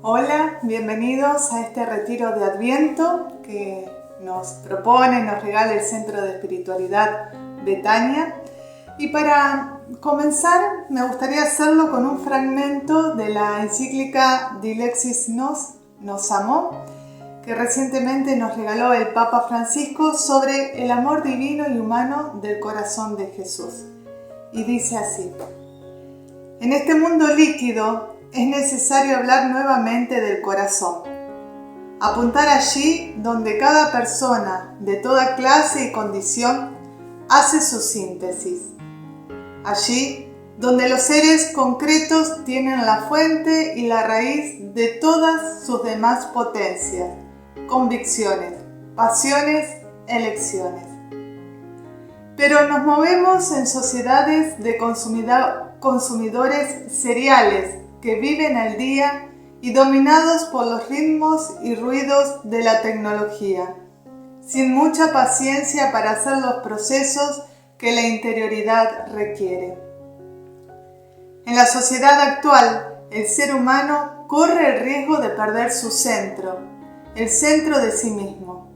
Hola, bienvenidos a este retiro de Adviento que nos propone, nos regala el Centro de Espiritualidad Betania. Y para comenzar me gustaría hacerlo con un fragmento de la encíclica Dilexis Nos Amó, que recientemente nos regaló el Papa Francisco sobre el amor divino y humano del corazón de Jesús. Y dice así: en este mundo líquido es necesario hablar nuevamente del corazón, apuntar allí donde cada persona de toda clase y condición hace su síntesis, allí donde los seres concretos tienen la fuente y la raíz de todas sus demás potencias, convicciones, pasiones, elecciones. Pero nos movemos en sociedades de consumidores seriales que viven al día y dominados por los ritmos y ruidos de la tecnología, sin mucha paciencia para hacer los procesos que la interioridad requiere. En la sociedad actual, el ser humano corre el riesgo de perder su centro, el centro de sí mismo.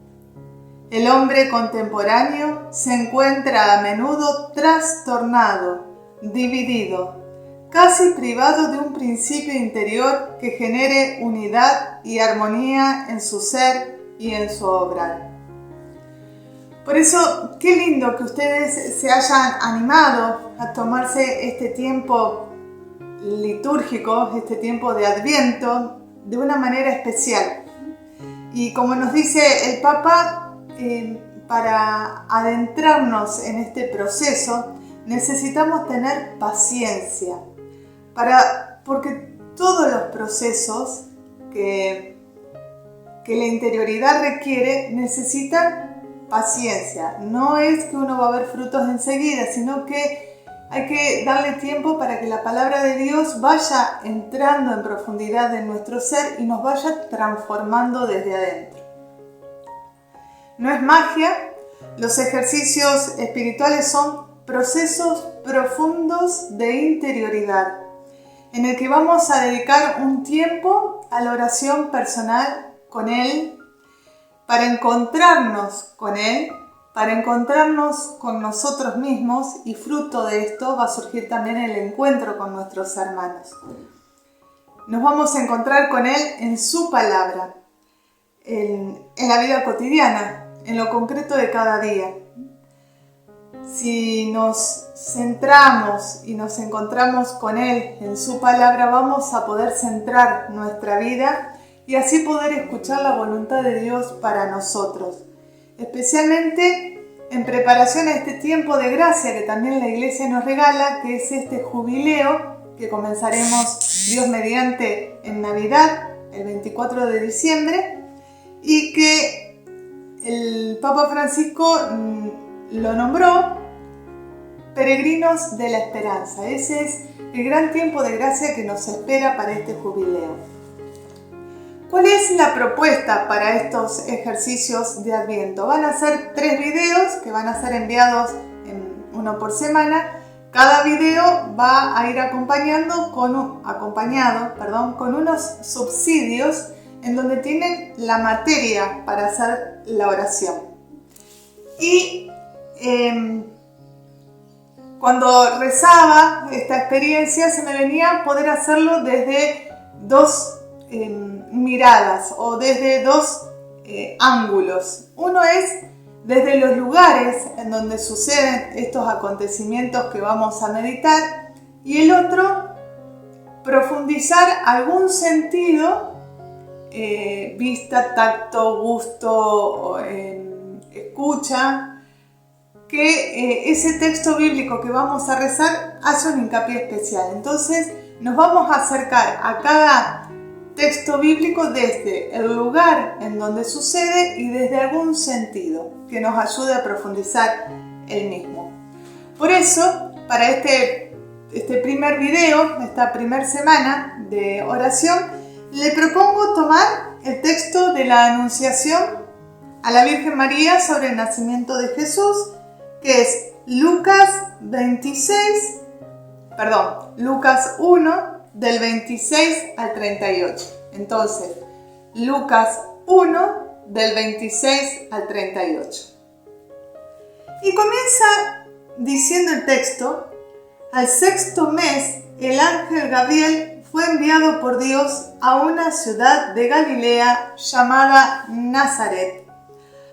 El hombre contemporáneo se encuentra a menudo trastornado, dividido, casi privado de un principio interior que genere unidad y armonía en su ser y en su obrar. Por eso, qué lindo que ustedes se hayan animado a tomarse este tiempo litúrgico, este tiempo de Adviento, de una manera especial. Y como nos dice el Papa, para adentrarnos en este proceso necesitamos tener paciencia, porque todos los procesos que la interioridad requiere necesitan paciencia. No es que uno va a ver frutos enseguida, sino que hay que darle tiempo para que la palabra de Dios vaya entrando en profundidad en nuestro ser y nos vaya transformando desde adentro. No es magia, los ejercicios espirituales son procesos profundos de interioridad, en el que vamos a dedicar un tiempo a la oración personal con Él, para encontrarnos con Él, para encontrarnos con nosotros mismos, y fruto de esto va a surgir también el encuentro con nuestros hermanos. Nos vamos a encontrar con Él en su palabra, en la vida cotidiana, en lo concreto de cada día. Si nos centramos y nos encontramos con Él en su palabra, vamos a poder centrar nuestra vida y así poder escuchar la voluntad de Dios para nosotros, especialmente en preparación a este tiempo de gracia que también la Iglesia nos regala, que es este jubileo que comenzaremos, Dios mediante, en Navidad, el 24 de diciembre, y que el Papa Francisco lo nombró peregrinos de la esperanza. Ese es el gran tiempo de gracia que nos espera para este jubileo. ¿Cuál es la propuesta para estos ejercicios de Adviento? Van a ser 3 videos que van a ser enviados uno por semana. Cada video va a ir acompañado con unos subsidios en donde tienen la materia para hacer la oración. Y cuando rezaba esta experiencia se me venía poder hacerlo desde 2 miradas o desde 2 ángulos. Uno es desde los lugares en donde suceden estos acontecimientos que vamos a meditar, y el otro, profundizar algún sentido, vista, tacto, gusto, escucha, que ese texto bíblico que vamos a rezar hace un hincapié especial. Entonces nos vamos a acercar a cada texto bíblico desde el lugar en donde sucede y desde algún sentido que nos ayude a profundizar el mismo. Por eso, para este primer video, esta primera semana de oración, le propongo tomar el texto de la Anunciación a la Virgen María sobre el nacimiento de Jesús, que es Lucas 1, del 26 al 38. Entonces, Lucas 1, del 26 al 38. Y comienza diciendo el texto: al sexto mes, el ángel Gabriel fue enviado por Dios a una ciudad de Galilea llamada Nazaret,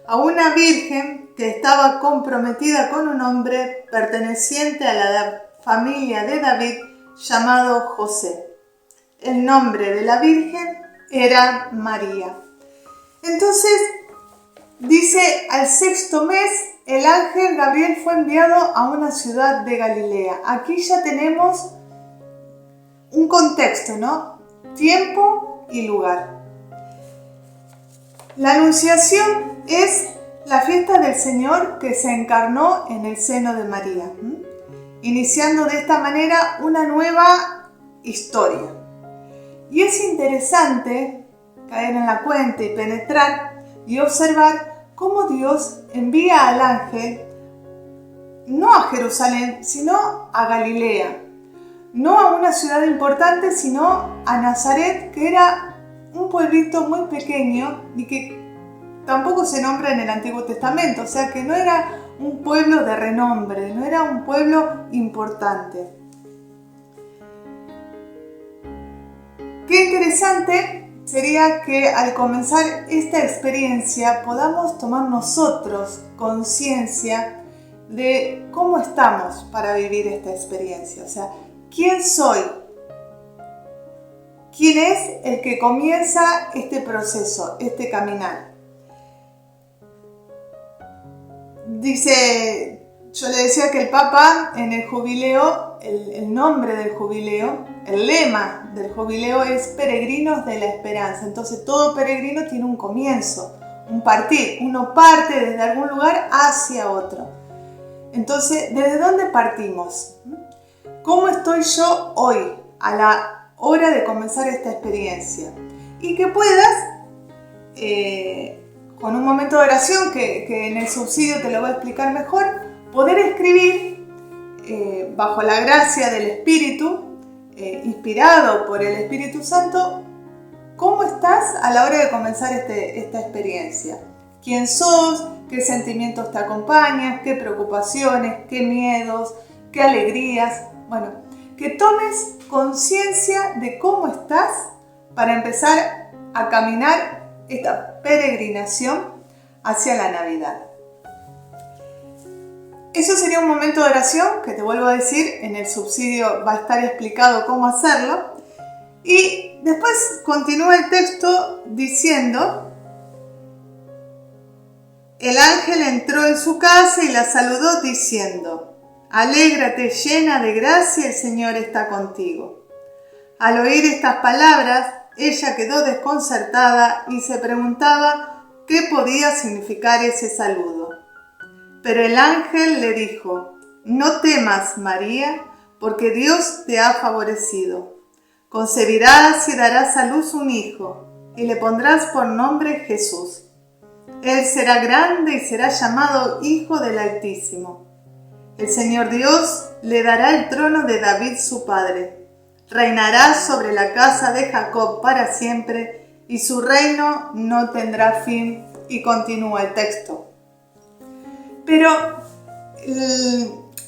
a una virgen que estaba comprometida con un hombre perteneciente a la familia de David llamado José. El nombre de la virgen era María. Entonces, dice, al sexto mes, el ángel Gabriel fue enviado a una ciudad de Galilea. Aquí ya tenemos un contexto, ¿no? Tiempo y lugar. La Anunciación es la fiesta del Señor que se encarnó en el seno de María, iniciando de esta manera una nueva historia. Y es interesante caer en la cuenta y penetrar y observar cómo Dios envía al ángel no a Jerusalén, sino a Galilea. No a una ciudad importante, sino a Nazaret, que era un pueblito muy pequeño y que tampoco se nombra en el Antiguo Testamento. O sea que no era un pueblo de renombre, no era un pueblo importante. Qué interesante sería que al comenzar esta experiencia podamos tomar nosotros conciencia de cómo estamos para vivir esta experiencia. O sea, ¿quién soy? ¿Quién es el que comienza este proceso, este caminar? Dice, yo le decía que el Papa en el jubileo, el nombre del jubileo, el lema del jubileo es Peregrinos de la Esperanza. Entonces todo peregrino tiene un comienzo, un partir. Uno parte desde algún lugar hacia otro. Entonces, ¿desde dónde partimos? ¿Cómo estoy yo hoy a la hora de comenzar esta experiencia? Y que puedas, con un momento de oración que en el subsidio te lo voy a explicar mejor, poder escribir bajo la gracia del Espíritu, inspirado por el Espíritu Santo, cómo estás a la hora de comenzar esta experiencia. ¿Quién sos? ¿Qué sentimientos te acompañan? ¿Qué preocupaciones? ¿Qué miedos? ¿Qué alegrías? Bueno, que tomes conciencia de cómo estás para empezar a caminar esta peregrinación hacia la Navidad. Eso sería un momento de oración que te vuelvo a decir, en el subsidio va a estar explicado cómo hacerlo. Y después continúa el texto diciendo: el ángel entró en su casa y la saludó diciendo: alégrate llena de gracia, el Señor está contigo. Al oír estas palabras, ella quedó desconcertada y se preguntaba qué podía significar ese saludo. Pero el ángel le dijo: no temas, María, porque Dios te ha favorecido. Concebirás y darás a luz un hijo, y le pondrás por nombre Jesús. Él será grande y será llamado Hijo del Altísimo. El Señor Dios le dará el trono de David su padre. Reinará sobre la casa de Jacob para siempre, y su reino no tendrá fin. Y continúa el texto. Pero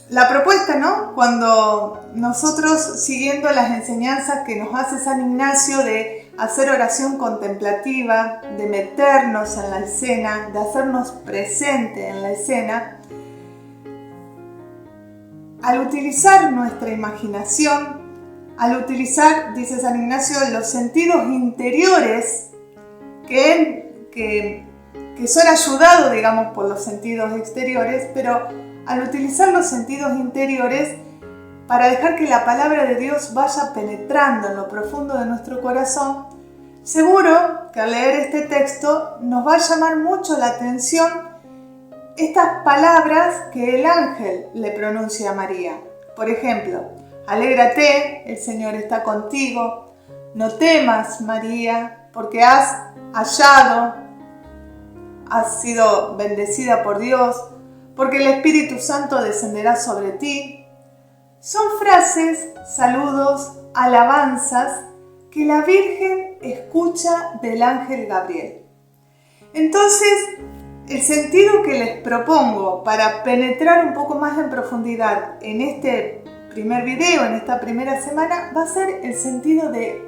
la propuesta, ¿no? Cuando nosotros, siguiendo las enseñanzas que nos hace San Ignacio de hacer oración contemplativa, de meternos en la escena, de hacernos presente en la escena, al utilizar nuestra imaginación, al utilizar, dice San Ignacio, los sentidos interiores que son ayudados, digamos, por los sentidos exteriores, pero al utilizar los sentidos interiores para dejar que la palabra de Dios vaya penetrando en lo profundo de nuestro corazón, seguro que al leer este texto nos va a llamar mucho la atención estas palabras que el ángel le pronuncia a María. Por ejemplo, alégrate, el Señor está contigo. No temas, María, porque has sido bendecida por Dios, porque el Espíritu Santo descenderá sobre ti. Son frases, saludos, alabanzas que la Virgen escucha del ángel Gabriel. Entonces, el sentido que les propongo para penetrar un poco más en profundidad en este primer video, en esta primera semana, va a ser el sentido de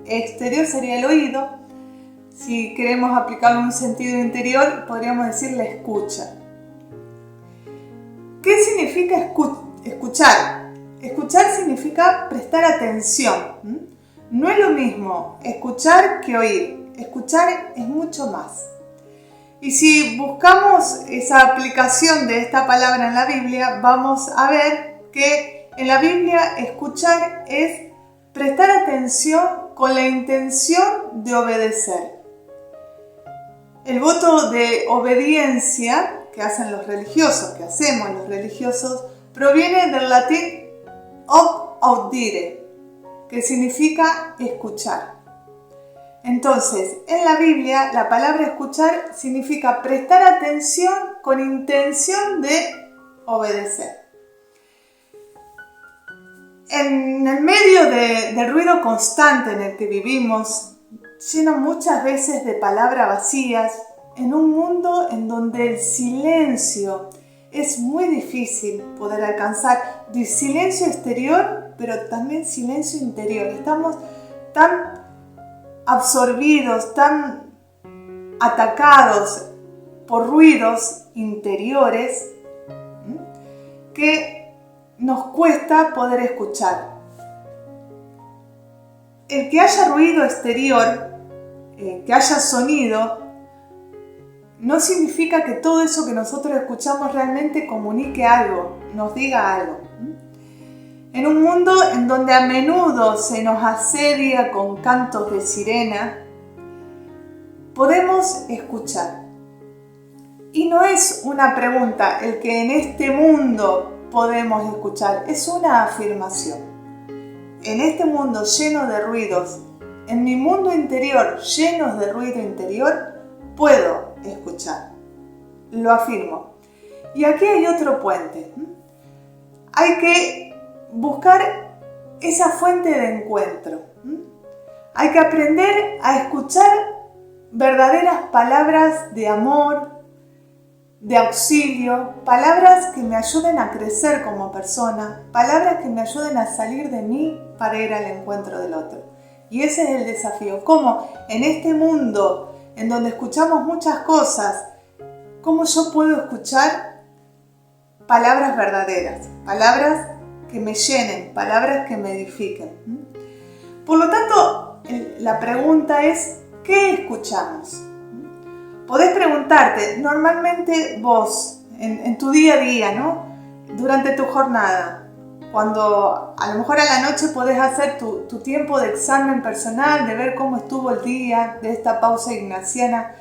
exterior, sería el oído. Si queremos aplicarlo en un sentido interior, podríamos decir la escucha. ¿Qué significa escuchar? Escuchar significa prestar atención. No es lo mismo escuchar que oír. Escuchar es mucho más. Y si buscamos esa aplicación de esta palabra en la Biblia, vamos a ver que en la Biblia escuchar es prestar atención con la intención de obedecer. El voto de obediencia que hacen los religiosos, que hacemos los religiosos, proviene del latín ob audire, que significa escuchar. Entonces, en la Biblia, la palabra escuchar significa prestar atención con intención de obedecer. En el medio del ruido constante en el que vivimos, lleno muchas veces de palabras vacías, en un mundo en donde el silencio es muy difícil poder alcanzar, de silencio exterior, pero también silencio interior. Estamos tan absorbidos, tan atacados por ruidos interiores que nos cuesta poder escuchar. El que haya ruido exterior, que haya sonido, no significa que todo eso que nosotros escuchamos realmente comunique algo, nos diga algo. En un mundo en donde a menudo se nos asedia con cantos de sirena, podemos escuchar. Y no es una pregunta el que en este mundo podemos escuchar, es una afirmación. En este mundo lleno de ruidos, en mi mundo interior lleno de ruido interior, puedo escuchar. Lo afirmo. Y aquí hay otro puente. Hay que buscar esa fuente de encuentro. Hay que aprender a escuchar verdaderas palabras de amor, de auxilio, palabras que me ayuden a crecer como persona, palabras que me ayuden a salir de mí para ir al encuentro del otro. Y ese es el desafío. ¿Cómo en este mundo en donde escuchamos muchas cosas, cómo yo puedo escuchar palabras verdaderas, palabras que me llenen, palabras que me edifiquen? Por lo tanto, la pregunta es, ¿qué escuchamos? Podés preguntarte, normalmente vos, en tu día a día, ¿no? Durante tu jornada, cuando a lo mejor a la noche podés hacer tu tiempo de examen personal, de ver cómo estuvo el día, de esta pausa ignaciana,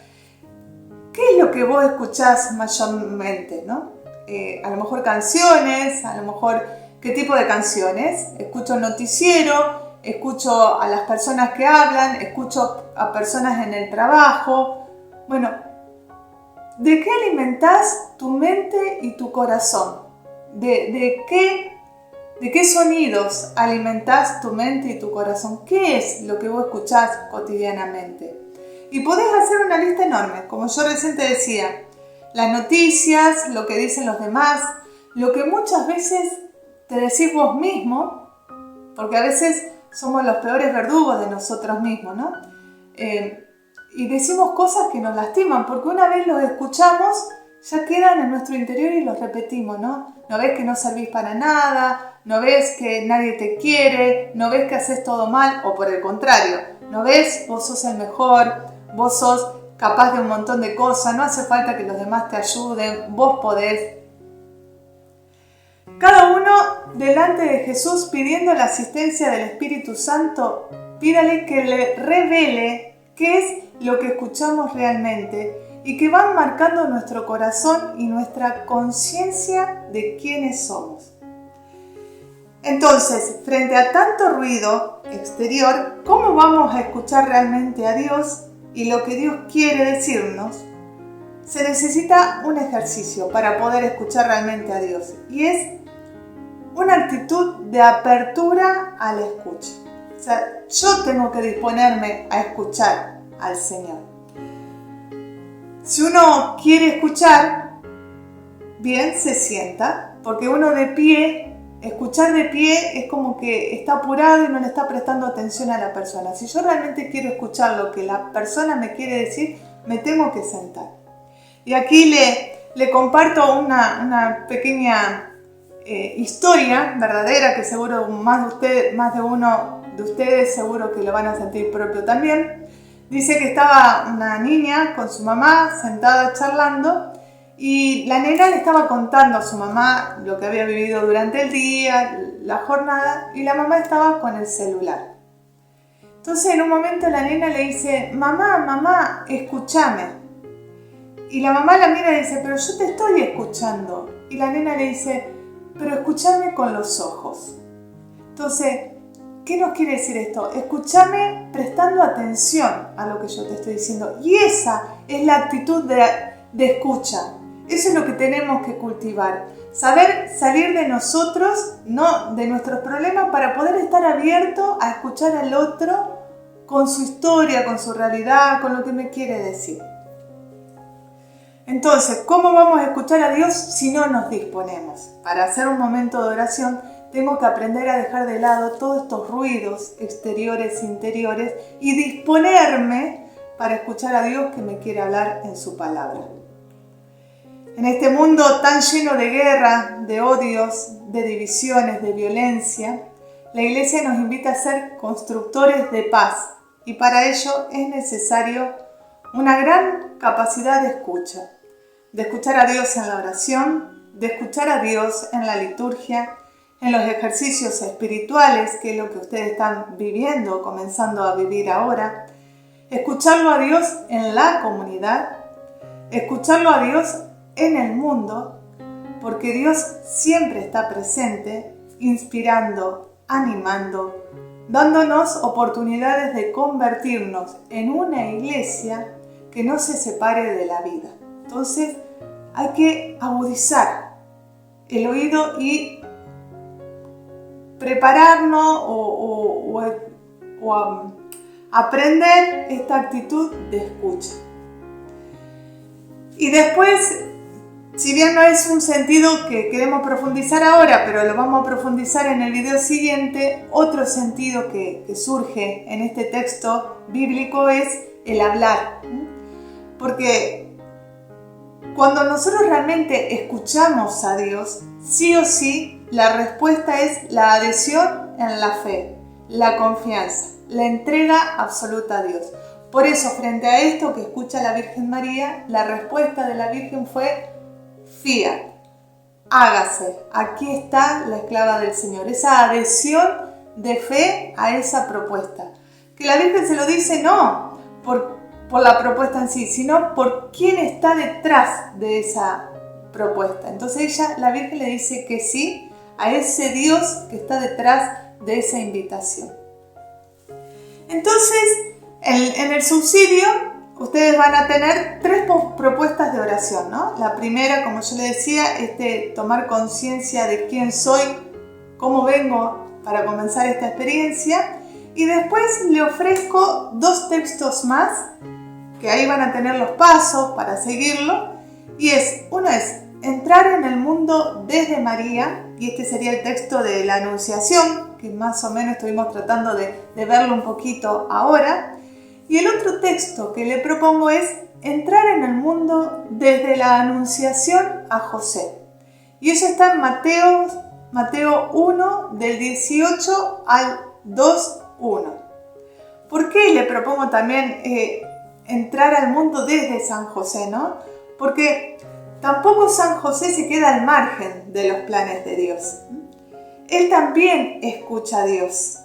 ¿qué es lo que vos escuchás mayormente, ¿no? A lo mejor canciones, a lo mejor ¿qué tipo de canciones? Escucho el noticiero, escucho a las personas que hablan, escucho a personas en el trabajo. Bueno, ¿de qué alimentás tu mente y tu corazón? ¿De qué sonidos alimentás tu mente y tu corazón? ¿Qué es lo que vos escuchás cotidianamente? Y podés hacer una lista enorme, como yo recién te decía. Las noticias, lo que dicen los demás, lo que muchas veces te decís vos mismo, porque a veces somos los peores verdugos de nosotros mismos, ¿no? Y decimos cosas que nos lastiman, porque una vez los escuchamos, ya quedan en nuestro interior y los repetimos, ¿no? No ves que no servís para nada, no ves que nadie te quiere, no ves que haces todo mal, o por el contrario, no ves, vos sos el mejor, vos sos capaz de un montón de cosas, no hace falta que los demás te ayuden, vos podés. Cada uno delante de Jesús pidiendo la asistencia del Espíritu Santo, pídale que le revele qué es lo que escuchamos realmente y que van marcando nuestro corazón y nuestra conciencia de quiénes somos. Entonces, frente a tanto ruido exterior, ¿cómo vamos a escuchar realmente a Dios y lo que Dios quiere decirnos? Se necesita un ejercicio para poder escuchar realmente a Dios y es una actitud de apertura a la escucha. sea, yo tengo que disponerme a escuchar al Señor. Si uno quiere escuchar, bien, se sienta, porque uno de pie, escuchar de pie es como que está apurado y no le está prestando atención a la persona. Si yo realmente quiero escuchar lo que la persona me quiere decir, me tengo que sentar. Y aquí le comparto una pequeña historia verdadera que seguro más de uno de ustedes seguro que lo van a sentir propio también. Dice que estaba una niña con su mamá sentada charlando y la nena le estaba contando a su mamá lo que había vivido durante el día, la jornada, y la mamá estaba con el celular. Entonces en un momento la nena le dice, mamá, escúchame. Y la mamá la mira y dice, pero yo te estoy escuchando. Y la nena le dice, pero escúchame con los ojos. Entonces, ¿qué nos quiere decir esto? Escúchame prestando atención a lo que yo te estoy diciendo. Y esa es la actitud de escucha. Eso es lo que tenemos que cultivar. Saber salir de nosotros, no de nuestros problemas, para poder estar abierto a escuchar al otro con su historia, con su realidad, con lo que me quiere decir. Entonces, ¿cómo vamos a escuchar a Dios si no nos disponemos? Para hacer un momento de oración, tengo que aprender a dejar de lado todos estos ruidos exteriores e interiores y disponerme para escuchar a Dios que me quiere hablar en su palabra. En este mundo tan lleno de guerra, de odios, de divisiones, de violencia, la Iglesia nos invita a ser constructores de paz y para ello es necesario una gran capacidad de escuchar a Dios en la oración, de escuchar a Dios en la liturgia, en los ejercicios espirituales, que es lo que ustedes están viviendo, comenzando a vivir ahora, escucharlo a Dios en la comunidad, escucharlo a Dios en el mundo, porque Dios siempre está presente, inspirando, animando, dándonos oportunidades de convertirnos en una iglesia que no se separe de la vida. Entonces hay que agudizar el oído y prepararnos o aprender esta actitud de escucha. Y después, si bien no es un sentido que queremos profundizar ahora, pero lo vamos a profundizar en el video siguiente, otro sentido que surge en este texto bíblico es el hablar. Porque cuando nosotros realmente escuchamos a Dios, sí o sí, la respuesta es la adhesión en la fe, la confianza, la entrega absoluta a Dios. Por eso, frente a esto que escucha la Virgen María, la respuesta de la Virgen fue fiat, hágase, aquí está la esclava del Señor. Esa adhesión de fe a esa propuesta. Que la Virgen se lo dice no por la propuesta en sí, sino por quién está detrás de esa propuesta. Entonces la Virgen le dice que sí a ese Dios que está detrás de esa invitación. Entonces, en el subsidio, ustedes van a tener 3 propuestas de oración, ¿no? La primera, como yo les decía, es tomar conciencia de quién soy, cómo vengo para comenzar esta experiencia. Y después le ofrezco 2 textos más, que ahí van a tener los pasos para seguirlo. Y uno es entrar en el mundo desde María, y este sería el texto de la Anunciación, que más o menos estuvimos tratando de verlo un poquito ahora. Y el otro texto que le propongo es entrar en el mundo desde la Anunciación a José. Y eso está en Mateo 1, del 18 al 2:1. ¿Por qué le propongo también entrar al mundo desde San José, no? Porque tampoco San José se queda al margen de los planes de Dios. Él también escucha a Dios.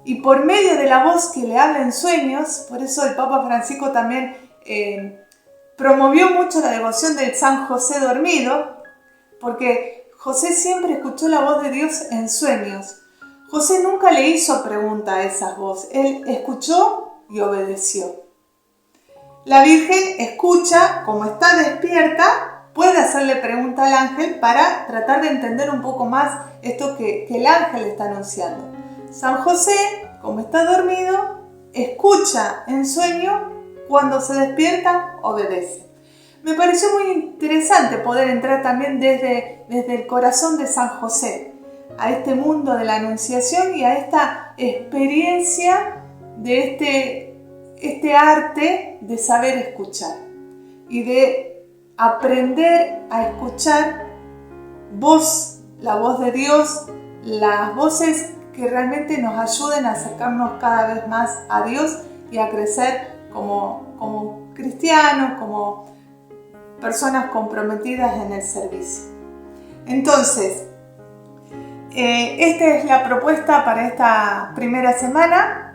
Y por medio de la voz que le habla en sueños, por eso el Papa Francisco también promovió mucho la devoción del San José dormido, porque José siempre escuchó la voz de Dios en sueños. José nunca le hizo pregunta a esas voces, él escuchó y obedeció. La Virgen escucha, como está despierta, puede hacerle pregunta al ángel para tratar de entender un poco más esto que el ángel está anunciando. San José como está dormido, escucha en sueño, cuando se despierta, obedece. Me pareció muy interesante poder entrar también desde el corazón de San José a este mundo de la Anunciación y a esta experiencia de este arte de saber escuchar y de aprender a escuchar la voz de Dios, las voces que realmente nos ayuden a acercarnos cada vez más a Dios y a crecer como cristianos, como personas comprometidas en el servicio. Entonces, esta es la propuesta para esta primera semana.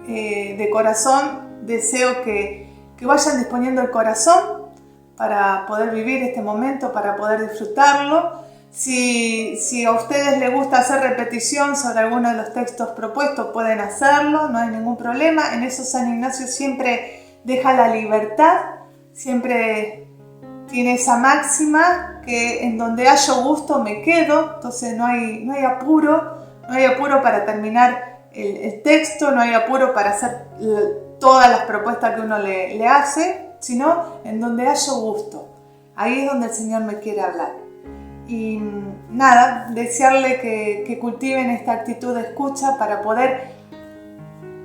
De corazón deseo que vayan disponiendo el corazón para poder vivir este momento, para poder disfrutarlo. Si a ustedes les gusta hacer repetición sobre alguno de los textos propuestos, pueden hacerlo, no hay ningún problema. En eso San Ignacio siempre deja la libertad, siempre tiene esa máxima que en donde hallo gusto me quedo, entonces no hay apuro para terminar el texto, no hay apuro para hacer todas las propuestas que uno le hace, sino en donde hallo gusto. Ahí es donde el Señor me quiere hablar. Y nada, desearle que cultiven esta actitud de escucha para poder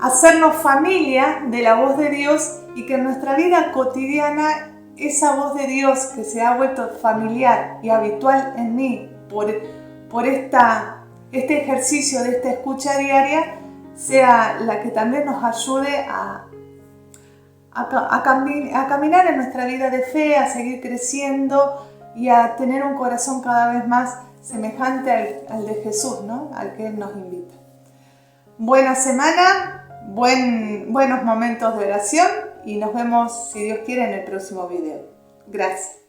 hacernos familia de la voz de Dios y que en nuestra vida cotidiana esa voz de Dios que se ha vuelto familiar y habitual en mí por este ejercicio de esta escucha diaria sea la que también nos ayude a caminar en nuestra vida de fe, a seguir creciendo y a tener un corazón cada vez más semejante al de Jesús, ¿no? Al que Él nos invita. Buena semana, buenos momentos de oración y nos vemos, si Dios quiere, en el próximo video. Gracias.